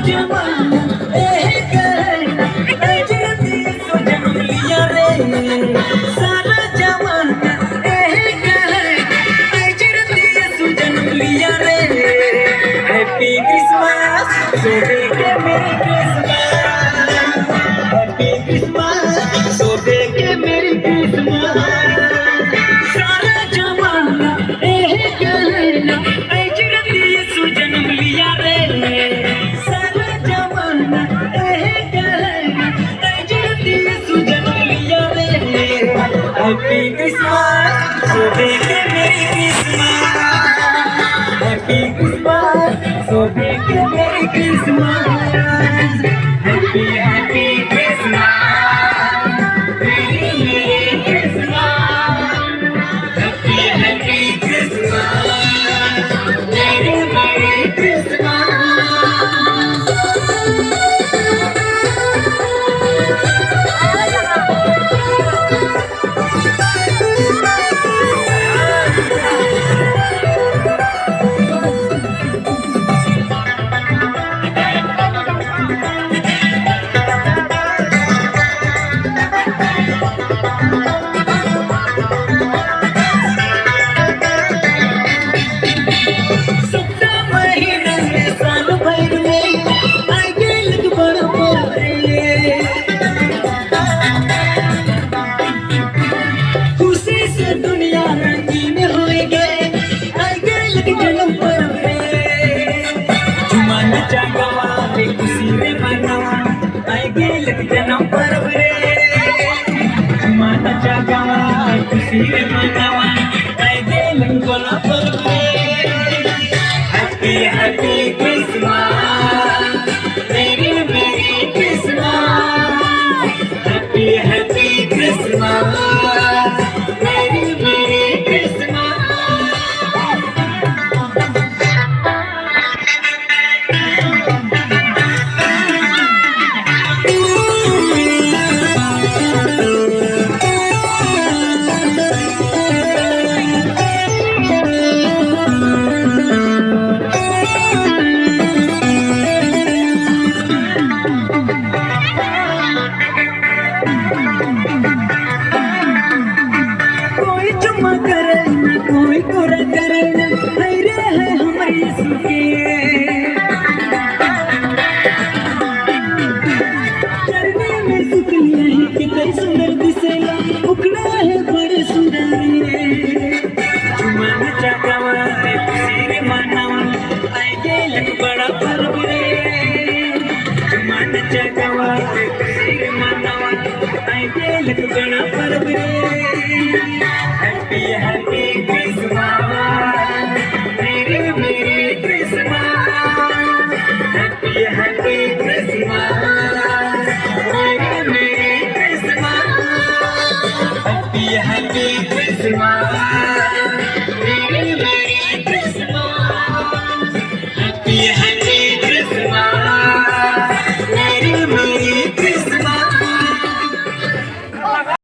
जमाना एक अजनबी सो जन्म लिया रे, सारा जमाना एक अजनबी सो जन्म लिया रे। हैप्पी क्रिसमस सो दे के मेरी क्रिसमस, हैप्पी क्रिसमस सो दे के मेरी क्रिसमस। सारा जमाना एक अजनबी सो जन्म लिया रे, सारा जमाना एक अजनबी सो जन्म लिया रे। हैप्पी क्रिसमस सो दे के मेरी क्रिसमस, हैप्पी क्रिसमस सो दे के merry Christmas. Happy happy Christmas मेरी मेरी क्रिसमस, हैप्पी हैप्पी क्रिसमस मेरी मेरी क्रिसमस। खुशी रे मनावा आई गेल जन्म पर्व रे, माना जागावा खुशी रे मनावा आई गेल कोला पर्व रे। हैप्पी हैप्पी क्रिसमस मेरी मेरी क्रिसमस, हैप्पी हैप्पी क्रिसमस मेरी मेरी क्रिसमस। कोई चुम्मा करे न कोई कोरा करे न, है रे है हमारे यीशु के। चरने में सुख लिया है कितने सुंदर दिसेला, उखड़ा है बड़े सुंदर रे। चुम्मा नचा गावा है खुशी रे मनावा आई गेल बड़ा पर्व रे, चुम्मा नचा गावा है खुशी रे मनावा आई गेल बड़ा पर्व रे। हैप्पी हैप्पी क्रिसमस मेरी मेरी क्रिसमस, हैप्पी हैप्पी क्रिसमस मेरी मेरी क्रिसमस, हैप्पी हैप्पी क्रिसमस।